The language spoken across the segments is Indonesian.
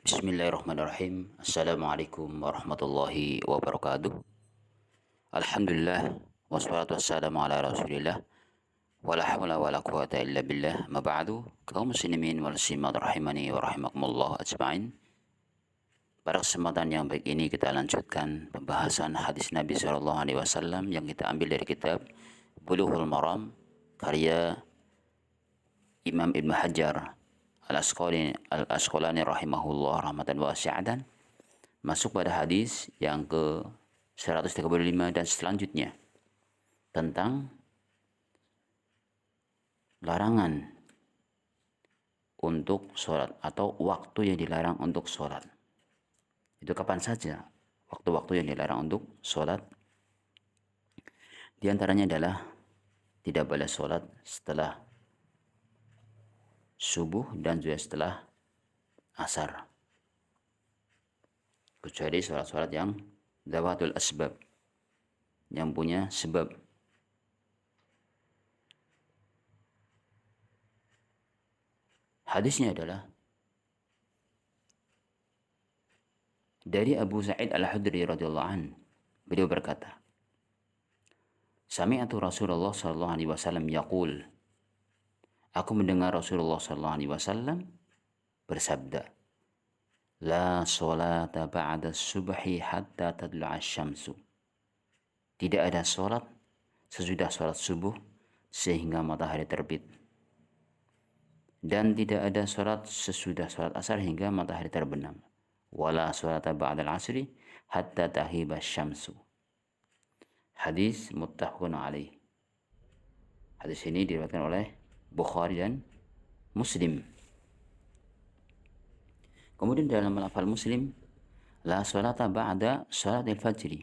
Bismillahirrahmanirrahim. Assalamualaikum warahmatullahi wabarakatuh. Alhamdulillah wassalatu wassalamu ala Rasulillah wala haula wala quwata illa billah. Ma ba'du. Kaum muslimin wal muslimat rahimani wa rahimakumullah ajma'in. Pada kesempatan yang baik ini kita lanjutkan pembahasan hadis Nabi sallallahu alaihi wasallam yang kita ambil dari kitab Bulughul Maram karya Imam Ibn Hajar Al-Asqalani rahimahullah rahmatan wasi'atan. Masuk pada hadis yang ke 135 dan selanjutnya tentang larangan untuk sholat atau waktu yang dilarang untuk sholat. Itu kapan saja waktu-waktu yang dilarang untuk sholat. Di antaranya adalah tidak boleh sholat setelah subuh dan juga setelah asar, kecuali sholat-sholat yang zawatul asbab, yang punya sebab. Hadisnya adalah dari Abu Sa'id Al-Khudri radhiyallahu an. Beliau berkata, Sami'atu Rasulullah sallallahu alaihi wasallam yaqul. Aku mendengar Rasulullah sallallahu alaihi wasallam bersabda, La sholata ba'da subhi hatta tadlu'a syamsu. Tidak ada sholat sesudah sholat subuh sehingga matahari terbit. Dan tidak ada sholat sesudah sholat asar hingga matahari terbenam. Wala sholata ba'dal asri hatta tahiba syamsu. Hadis muttafaqun alaih. Hadis ini diriwayatkan oleh Bukhari dan Muslim. Kemudian dalam lafal Muslim, la sholata ba'da sholatil fajri.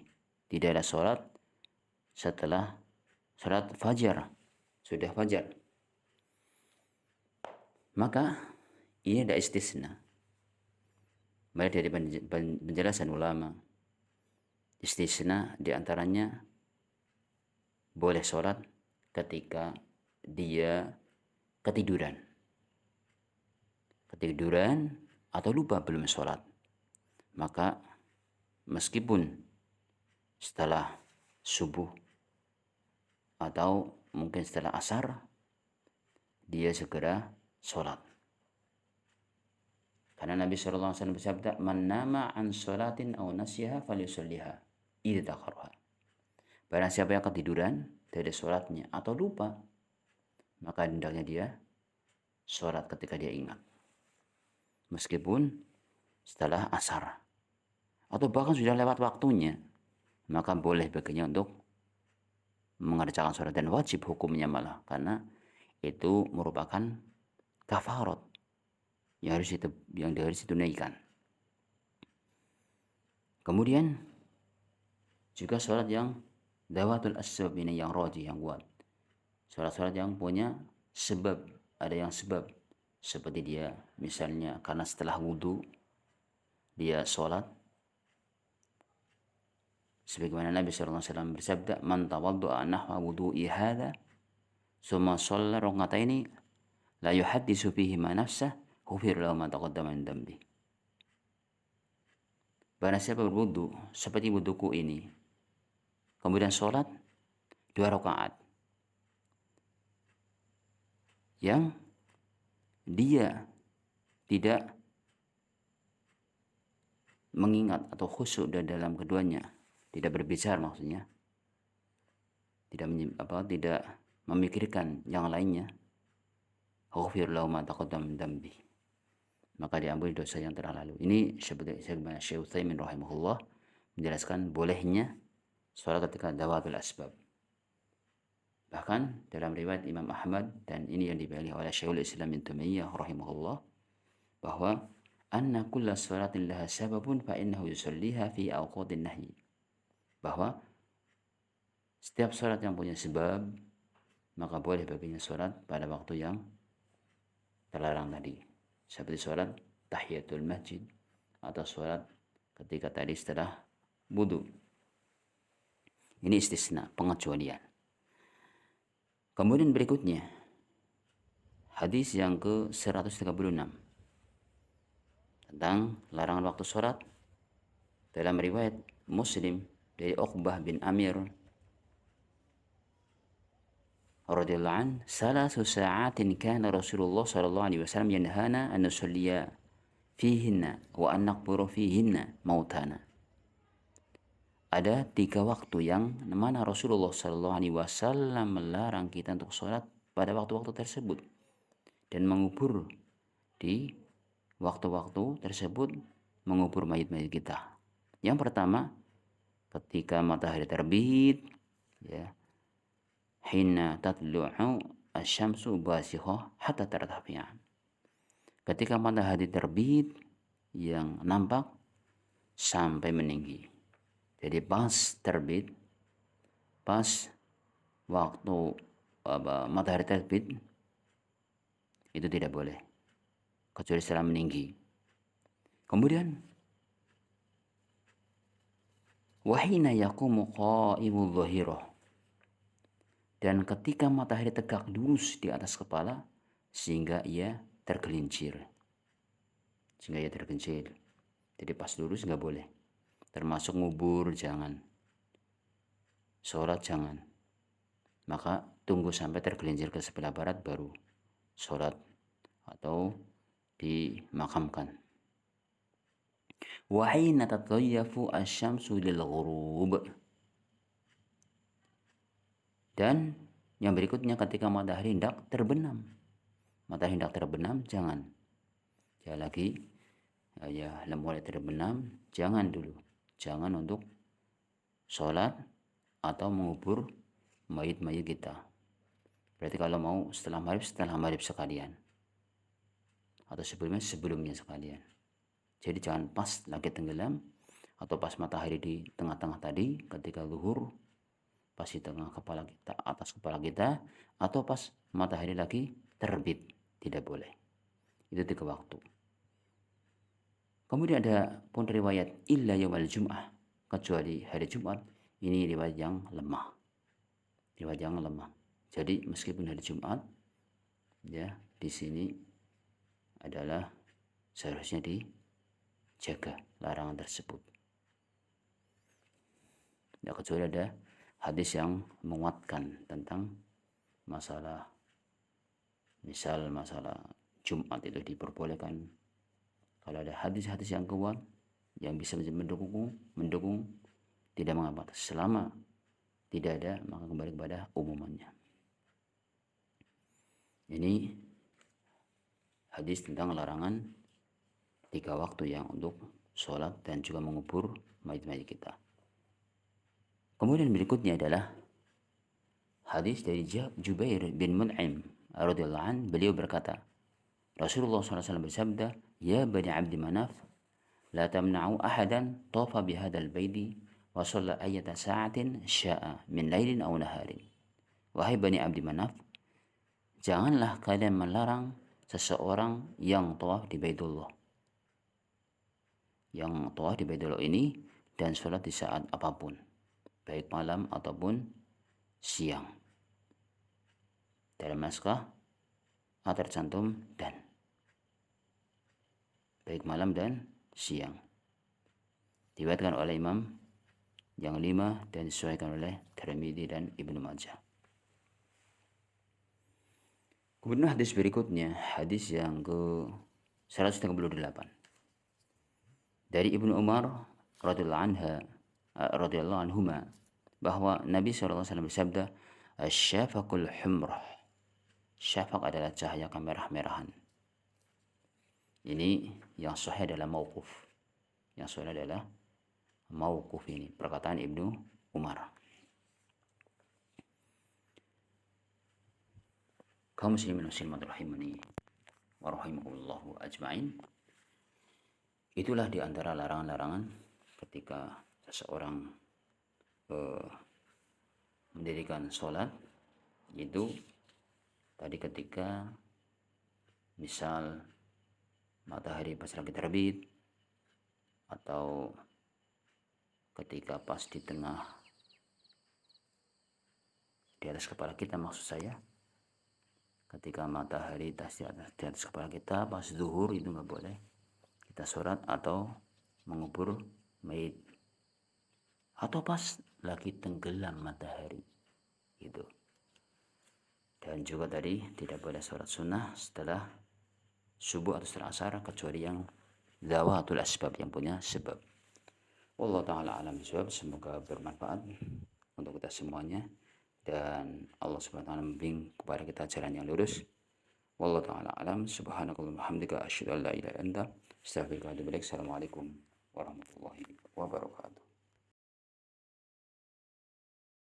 Tidak ada sholat setelah sholat fajar, sudah fajar. Maka ini ada istisna. Mulai dari penjelasan ulama, istisna diantaranya boleh sholat ketika dia ketiduran atau lupa belum sholat. Maka meskipun setelah subuh atau mungkin setelah asar, dia segera sholat. Karena Nabi SAW bersabda, Man nama an sholatin aw nasiha falyusalliha idza dzakaraha. Barang siapa yang ketiduran dari sholatnya atau lupa, maka hendaknya dia sholat ketika dia ingat. Meskipun setelah asar atau bahkan sudah lewat waktunya, maka boleh baginya untuk mengerjakan sholat, dan wajib hukumnya malah, karena itu merupakan kafarat yang harus ditunaikan. Kemudian juga sholat yang dawatul asbab, ini yang rajih, yang kuat. Sholat-sholat yang punya sebab, ada yang sebab, seperti dia misalnya karena setelah wudhu dia sholat, sebagaimana Nabi SAW bersabda, Man tawaddu'a nahwa wudu'i hadha summa shalla rak'ataini la yuhaddisu fihi ma nafsah ghufira lahu ma taqaddama min dhanbi. Barang siapa berwudu seperti wuduku ini, kemudian sholat 2 rakaat yang dia tidak mengingat atau khusyuk dalam keduanya, tidak berbicara, maksudnya tidak memikirkan yang lainnya, ghufir lahu ma taqaddama min dhanbi, maka diampuni dosa yang telah lalu. Ini sebagaimana Syekh Utsaimin rahimahullah menjelaskan bolehnya sholat ketika dawatul asbab. Bahkan dalam riwayat Imam Ahmad, dan ini yang dipilih oleh Syekhul Islam Ibnu Taimiyah rahimahullah, bahwa anna kulla sholatin laha sababun fa innahu yusalliha fi awqatin nahyi. Bahwa setiap sholat yang punya sebab, maka boleh baginya sholat pada waktu yang terlarang tadi. Seperti sholat tahiyatul masjid atau sholat ketika tadi setelah wudu. Ini istisna, pengecualian. Kemudian berikutnya, hadis yang ke 136 tentang larangan waktu sholat. Dalam riwayat Muslim dari Uqbah bin Amir radhiyallahu an, salasu sa'atin kana Rasulullah sallallahu alaihi wasallam yanhana an nusalliya fihinna wa an naqburu fihinna mautana. Ada 3 waktu yang mana Rasulullah sallallahu alaihi wasallam melarang kita untuk sholat pada waktu-waktu tersebut dan mengubur di waktu-waktu tersebut, mengubur mayit-mayit kita. Yang pertama, ketika matahari terbit, ya, hina tatlu'u asy-syamsu basighah hatta tartafi'a. Ketika matahari terbit yang nampak sampai meninggi. Jadi pas terbit, pas waktu matahari terbit itu tidak boleh, kecuali setelah meninggi. Kemudian wahina yaqumu qa'imu dhahirah, dan ketika matahari tegak lurus di atas kepala sehingga ia tergelincir. Jadi pas lurus nggak boleh. Termasuk ngubur jangan. Sholat jangan. Maka tunggu sampai tergelincir ke sebelah barat baru sholat atau dimakamkan. Wa hina tatayyafu asy-syamsu lil ghurub. Dan yang berikutnya ketika matahari hendak terbenam. Matahari hendak terbenam jangan. Ya lagi ya mulai terbenam jangan dulu. Jangan untuk sholat atau mengubur mayit-mayit kita. Berarti kalau mau setelah maghrib sekalian. Atau sebelumnya sekalian. Jadi jangan pas lagi tenggelam atau pas matahari di tengah-tengah tadi ketika zuhur, pas di tengah kepala kita, atas kepala kita, atau pas matahari lagi terbit. Tidak boleh. Itu 3 waktu. Kemudian ada pun riwayat illa yaumal jum'ah, kecuali hari Jumat. Ini riwayat yang lemah. Jadi meskipun hari Jumat, ya di sini adalah seharusnya dijaga larangan tersebut. Ya, kecuali ada hadis yang menguatkan tentang masalah Jumat itu diperbolehkan. Kalau ada hadis-hadis yang kuat yang bisa mendukung tidak mengapa. Selama tidak ada maka kembali kepada umumannya. Ini hadis tentang larangan 3 waktu yang untuk sholat dan juga mengubur mayit-mayit kita. Kemudian berikutnya adalah hadis dari Jubair bin Mut'im radhiyallahu an, beliau berkata, Rasulullah SAW bersabda, ya bani Abdi Manaf, la tamna'u ahadan tafa bihadal baiti wa shalla ayyata sa'atin sya'a min lailin aw naharin. Wahai bani Abdi Manaf, janganlah kalian melarang seseorang yang tawaf di Baitullah. Yang tawaf di Baitullah ini dan sholat di saat apapun, baik malam ataupun siang. Dalam naskah tercantum dan baik malam dan siang. Diriwayatkan oleh Imam yang 5 dan disesuaikan oleh Tirmidzi dan Ibnu Majah. Kemudian hadis berikutnya, hadis yang ke 138. Dari Ibnu Umar radhiyallahu anhuma, bahwa Nabi SAW bersabda, "Asy-syafaqul humrah." Syafaq adalah cahaya kemerah-merahan. Ini yang sahih adalah mauquf. Ini perkataan Ibnu Umar. Kaum muslimin muslimat rahimani wa rahimakumullah ajmain. Itulah di antara larangan-larangan ketika seseorang mendirikan sholat, itu tadi ketika misal matahari pas lagi terbit, atau ketika pas di atas kepala kita, maksud saya ketika matahari di atas kepala kita pas zuhur, itu nggak boleh kita kita sholat atau mengubur mayit, atau pas lagi tenggelam matahari gitu. Dan juga tadi tidak boleh sholat sunnah setelah subuh atau setelah asar kecuali yang zawatul asbab, yang punya sebab. Wallahu ta'ala alam bisawab. Semoga bermanfaat untuk kita semuanya dan Allah Subhanahu wa taala membimbing kepada kita jalan yang lurus. Wallahu ta'ala alam. Subhanakallahumma hamdika asyhadu an la ilaha illa anta astaghfiruka wa atubu ilaik. Assalamualaikum warahmatullahi wabarakatuh.